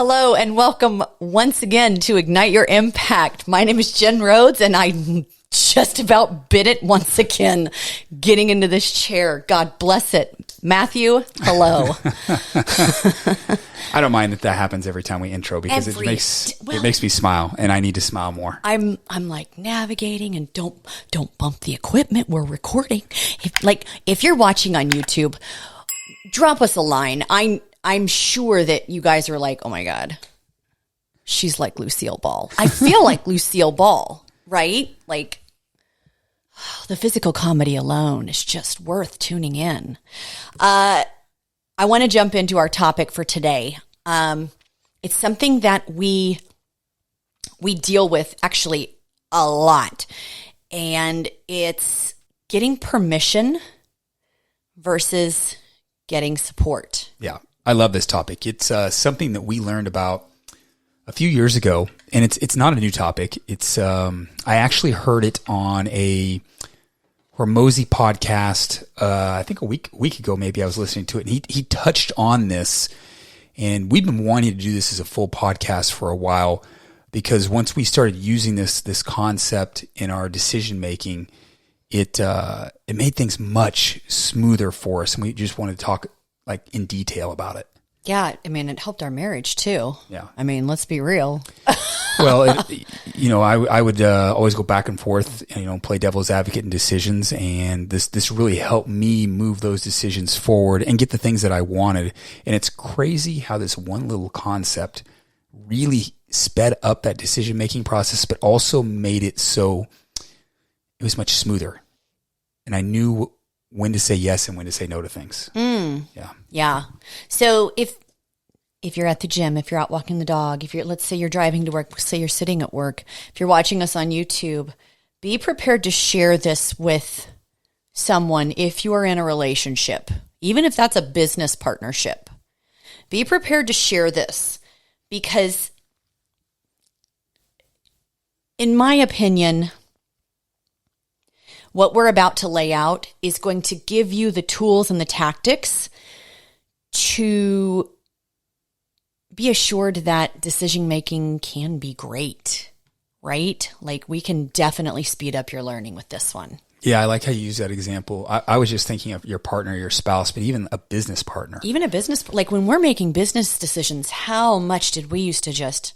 Hello and welcome once again to Ignite Your Impact. My name is Jen Rhodes and I just about bit it once again getting into this chair. God bless it. Matthew, hello. I don't mind that happens every time we intro because it makes me smile and I need to smile more. I'm like navigating and don't bump the equipment. We're recording. If you're watching on YouTube, drop us a line. I'm sure that you guys are like, oh my God, she's like Lucille Ball. I feel like Lucille Ball, right? Like the physical comedy alone is just worth tuning in. I want to jump into our topic for today. It's something that we deal with actually a lot, and it's getting permission versus getting support. Yeah. I love this topic. It's something that we learned about a few years ago, and it's not a new topic. It's I actually heard it on a Hormozi podcast. I think a week ago, maybe I was listening to it, and he touched on this. And we've been wanting to do this as a full podcast for a while because once we started using this concept in our decision making, it made things much smoother for us, and we just wanted to talk like in detail about it. Yeah, I mean, it helped our marriage too. Yeah, I mean, let's be real. Well, I would always go back and forth, play devil's advocate in decisions, and this really helped me move those decisions forward and get the things that I wanted. And it's crazy how this one little concept really sped up that decision making process, but also made it so it was much smoother, and I knew when to say yes and when to say no to things. Yeah. So if you're at the gym, if you're out walking the dog, let's say you're driving to work, say you're sitting at work, if you're watching us on YouTube, be prepared to share this with someone if you are in a relationship, even if that's a business partnership. Be prepared to share this because, in my opinion, what we're about to lay out is going to give you the tools and the tactics to be assured that decision making can be great, right? Like we can definitely speed up your learning with this one. Yeah, I like how you use that example. I was just thinking of your partner, your spouse, but even a business partner. Even a business, like when we're making business decisions, how much did we used to just,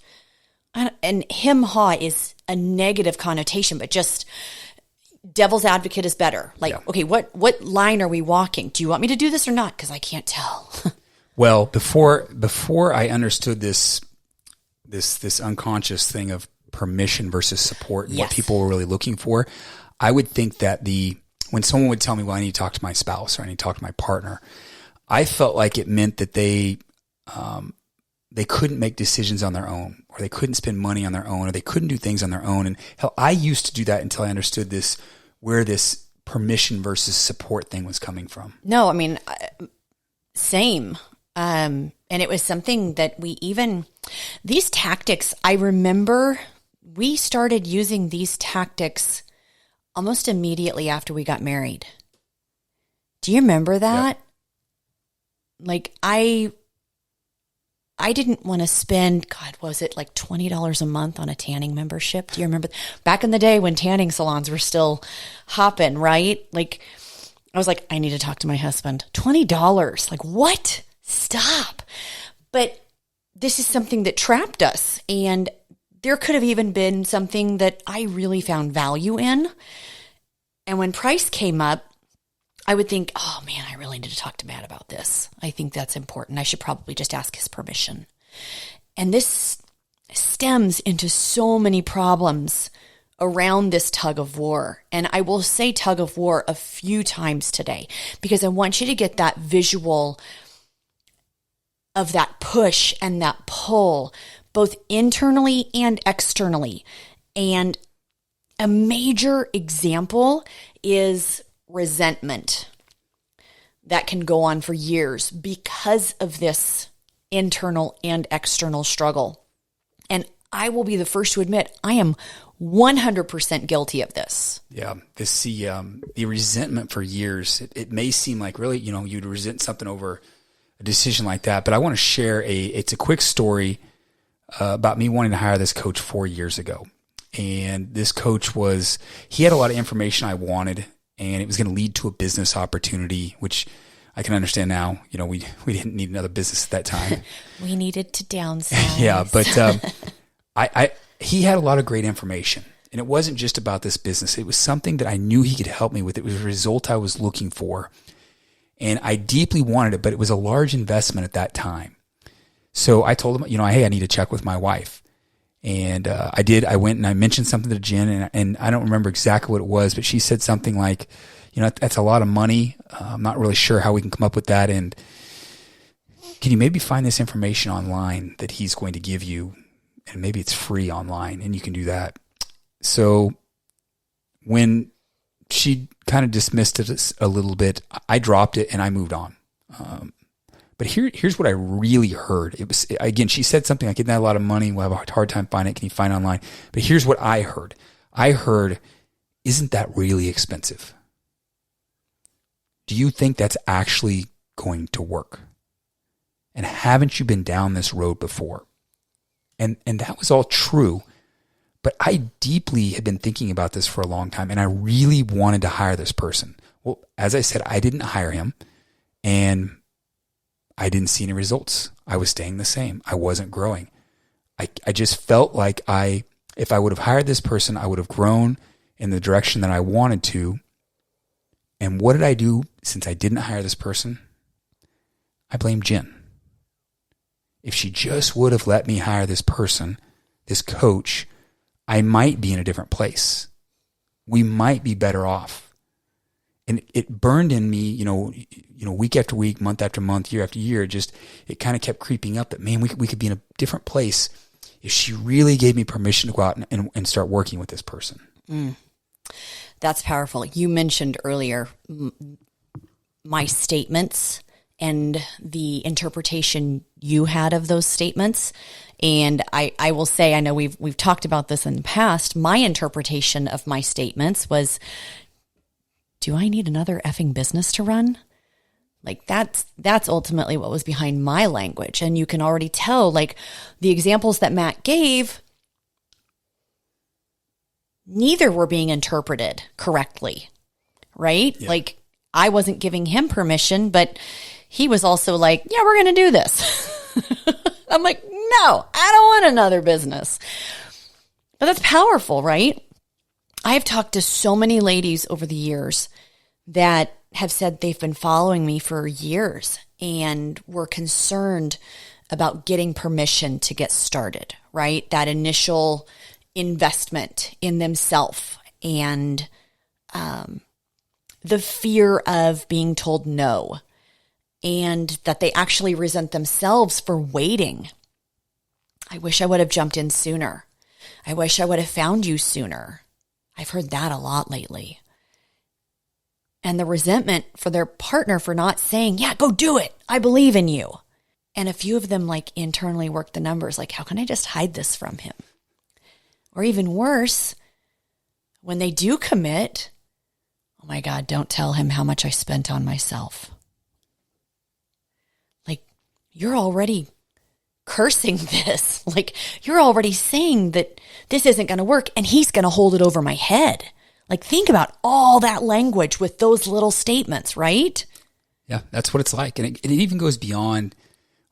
and him-haw is a negative connotation, but just devil's advocate is better. Like, yeah. Okay, what line are we walking? Do you want me to do this or not? Because I can't tell. Well, before I understood this unconscious thing of permission versus support and what people were really looking for, I would think that when someone would tell me, well, I need to talk to my spouse or I need to talk to my partner, I felt like it meant that they couldn't make decisions on their own, or they couldn't spend money on their own, or they couldn't do things on their own. And hell, I used to do that until I understood where this permission versus support thing was coming from. No, I mean, same. And it was something that these tactics, I remember we started using these tactics almost immediately after we got married. Do you remember that? Yep. Like I didn't want to spend, God, was it like $20 a month on a tanning membership? Do you remember back in the day when tanning salons were still hopping, right? Like I was like, I need to talk to my husband. $20. Like what? Stop. But this is something that trapped us. And there could have even been something that I really found value in. And when price came up, I would think, oh man, I really need to talk to Matt about this. I think that's important. I should probably just ask his permission. And this stems into so many problems around this tug of war. And I will say tug of war a few times today because I want you to get that visual of that push and that pull, both internally and externally. And a major example is resentment that can go on for years because of this internal and external struggle. And I will be the first to admit I am 100% guilty of this. Yeah, the resentment for years. It may seem like really, you'd resent something over a decision like that, but I want to share it's a quick story about me wanting to hire this coach 4 years ago. And this coach he had a lot of information I wanted, and it was going to lead to a business opportunity, which I can understand now. You know, we didn't need another business at that time. We needed to downsize. Yeah, but he had a lot of great information. And it wasn't just about this business. It was something that I knew he could help me with. It was a result I was looking for. And I deeply wanted it, but it was a large investment at that time. So I told him, hey, I need to check with my wife. And I did. I went and I mentioned something to Jen, and I don't remember exactly what it was, but she said something like, that's a lot of money. I'm not really sure how we can come up with that. And can you maybe find this information online that he's going to give you? And maybe it's free online, and you can do that. So when she kind of dismissed it a little bit, I dropped it and I moved on. But here's what I really heard. It was, again, she said something like, "Isn't that a lot of money? We'll have a hard time finding it. Can you find it online?" But here's what I heard. I heard, "Isn't that really expensive? Do you think that's actually going to work? And haven't you been down this road before?" And that was all true. But I deeply had been thinking about this for a long time, and I really wanted to hire this person. Well, as I said, I didn't hire him, and I didn't see any results. I was staying the same. I wasn't growing. I just felt like if I would have hired this person, I would have grown in the direction that I wanted to. And what did I do since I didn't hire this person? I blame Jen. If she just would have let me hire this person, this coach, I might be in a different place. We might be better off. And it burned in me, week after week, month after month, year after year. It kind of kept creeping up that, man, we could be in a different place if she really gave me permission to go out and start working with this person. That's powerful. You mentioned earlier my statements and the interpretation you had of those statements. And I will say, I know we've talked about this in the past. My interpretation of my statements was, do I need another effing business to run? Like that's ultimately what was behind my language. And you can already tell, like the examples that Matt gave, neither were being interpreted correctly, right? Yeah. Like I wasn't giving him permission, but he was also like, yeah, we're going to do this. I'm like, no, I don't want another business. But that's powerful, right? I've talked to so many ladies over the years that have said they've been following me for years and were concerned about getting permission to get started, right? That initial investment in themselves and the fear of being told no, and that they actually resent themselves for waiting. I wish I would have jumped in sooner. I wish I would have found you sooner. I've heard that a lot lately. And the resentment for their partner for not saying, yeah, go do it. I believe in you. And a few of them like internally work the numbers, like, how can I just hide this from him? Or even worse, when they do commit, oh my God, don't tell him how much I spent on myself. Like, you're already cursing this. Like, you're already saying that this isn't going to work and he's going to hold it over my head. Like, think about all that language with those little statements, right? Yeah, that's what it's like. And it even goes beyond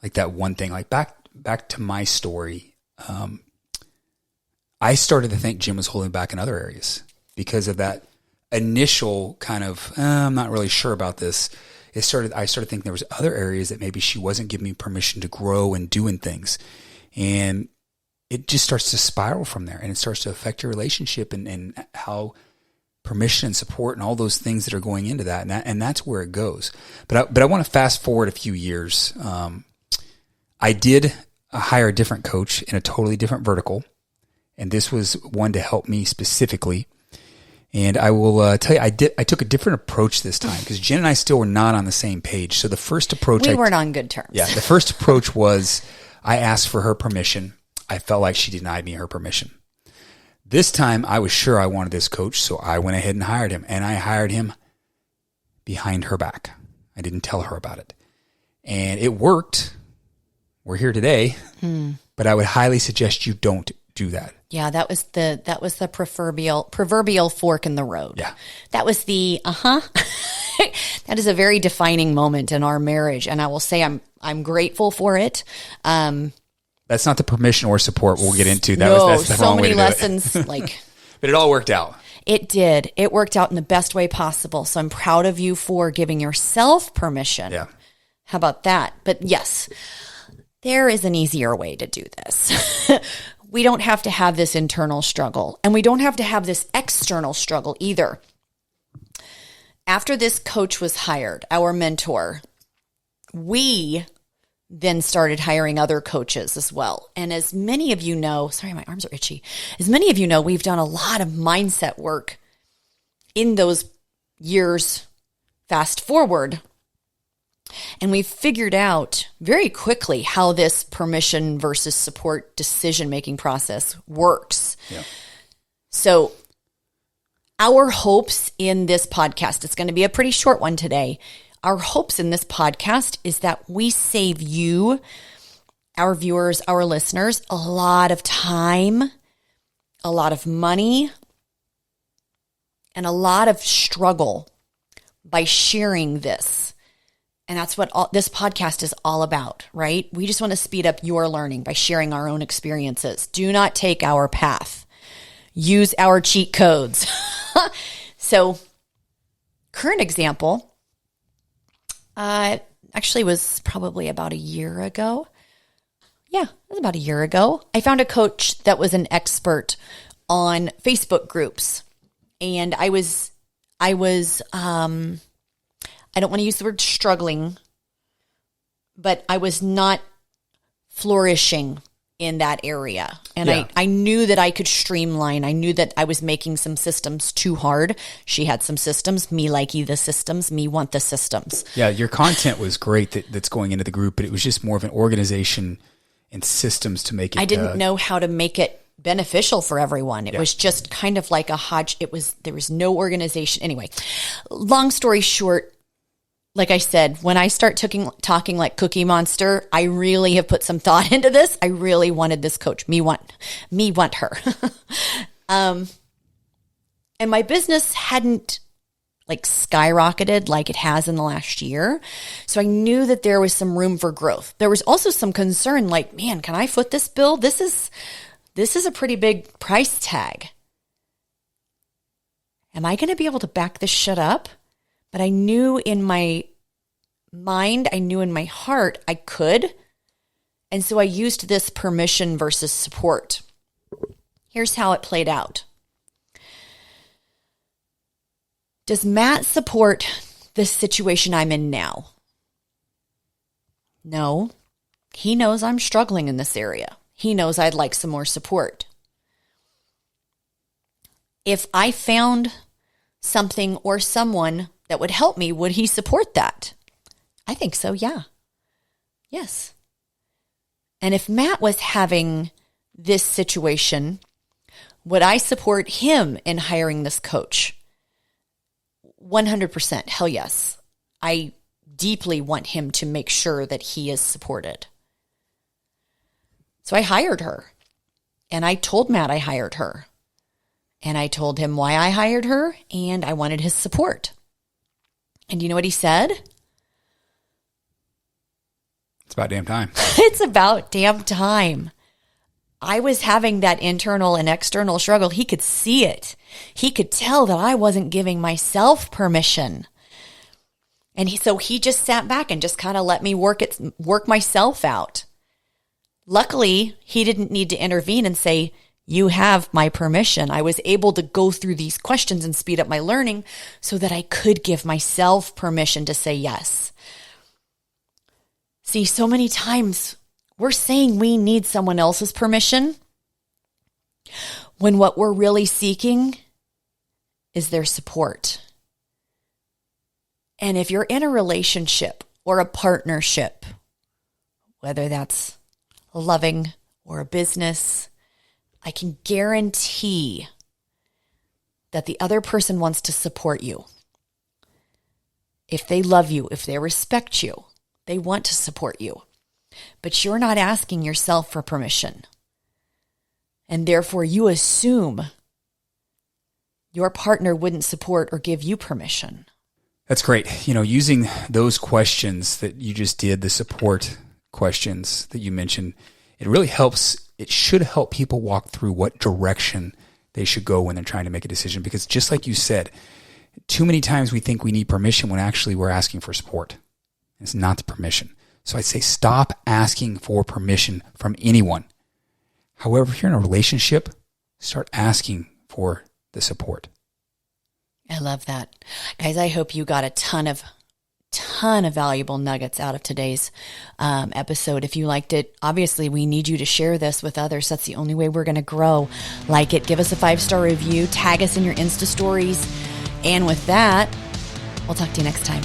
like that one thing. Like back to my story, I started to think Jim was holding back in other areas because of that initial kind of, I'm not really sure about this. I started thinking there was other areas that maybe she wasn't giving me permission to grow and doing things. And it just starts to spiral from there, and it starts to affect your relationship and how permission and support and all those things that are going into that. And that's where it goes. But I want to fast forward a few years. I did hire a different coach in a totally different vertical. And this was one to help me specifically. And I will tell you, I took a different approach this time because Jen and I still were not on the same page. So the first approach, we weren't on good terms. Yeah, the first approach was I asked for her permission. I felt like she denied me her permission. This time, I was sure I wanted this coach, so I went ahead and hired him. And I hired him behind her back. I didn't tell her about it. And it worked. We're here today. but I would highly suggest you don't do that. Yeah, that was the proverbial fork in the road. Yeah. That was the that is a very defining moment in our marriage, and I will say I'm grateful for it. That's not the permission or support we'll get into. That's the so wrong way many to do lessons it. like But it all worked out. it did. It worked out in the best way possible. So I'm proud of you for giving yourself permission. Yeah. How about that? But yes, there is an easier way to do this. We don't have to have this internal struggle, and we don't have to have this external struggle either. After this coach was hired, our mentor, we then started hiring other coaches as well. And as many of you know, sorry, my arms are itchy. As many of you know, we've done a lot of mindset work in those years fast forward. And we figured out very quickly how this permission versus support decision-making process works. Yeah. So our hopes in this podcast, it's going to be a pretty short one today. Our hopes in this podcast is that we save you, our viewers, our listeners, a lot of time, a lot of money, and a lot of struggle by sharing this. And that's what this podcast is all about, right? We just want to speed up your learning by sharing our own experiences. Do not take our path. Use our cheat codes. So, current example, actually was probably about a year ago. Yeah, it was about a year ago. I found a coach that was an expert on Facebook groups. And I don't want to use the word struggling, but I was not flourishing in that area. And Yeah. I knew that I could streamline. I knew that I was making some systems too hard. She had some systems. Me likey the systems. Me want the systems. Yeah, your content was great that's going into the group, but it was just more of an organization and systems to make it. I didn't know how to make it beneficial for everyone. It Yeah. was just kind of like a hodge. There was no organization. Anyway, long story short, like I said, when I start talking like Cookie Monster, I really have put some thought into this. I really wanted this coach. Me want her. And my business hadn't like skyrocketed like it has in the last year. So I knew that there was some room for growth. There was also some concern like, man, can I foot this bill? This is a pretty big price tag. Am I going to be able to back this shit up? But I knew in my mind, I knew in my heart I could. And so I used this permission versus support. Here's how it played out. Does Matt support this situation I'm in now? No. He knows I'm struggling in this area. He knows I'd like some more support. If I found something or someone that would help me, would he support that? I think so, yeah. Yes. And if Matt was having this situation, would I support him in hiring this coach? 100%. Hell yes. I deeply want him to make sure that he is supported. So I hired her. And I told Matt I hired her. And I told him why I hired her, and I wanted his support. And you know what he said? It's about damn time. It's about damn time. I was having that internal and external struggle. He could see it. He could tell that I wasn't giving myself permission. And so he just sat back and just kind of let me work myself out. Luckily, he didn't need to intervene and say, you have my permission. I was able to go through these questions and speed up my learning so that I could give myself permission to say yes. See, so many times we're saying we need someone else's permission when what we're really seeking is their support. And if you're in a relationship or a partnership, whether that's loving or a business, I can guarantee that the other person wants to support you. If they love you, if they respect you, they want to support you. but you're not asking yourself for permission. And therefore you assume your partner wouldn't support or give you permission. That's great. Using those questions that you just did, the support questions that you mentioned, it really helps. It should help people walk through what direction they should go when they're trying to make a decision. Because just like you said, too many times we think we need permission when actually we're asking for support. It's not the permission. So I'd say stop asking for permission from anyone. However, if you're in a relationship, start asking for the support. I love that. Guys, I hope you got a ton of valuable nuggets out of today's episode. If you liked it, obviously we need you to share this with others. That's the only way we're going to grow. Like it, give us a 5-star review, tag us in your Insta stories. And with that, we'll talk to you next time.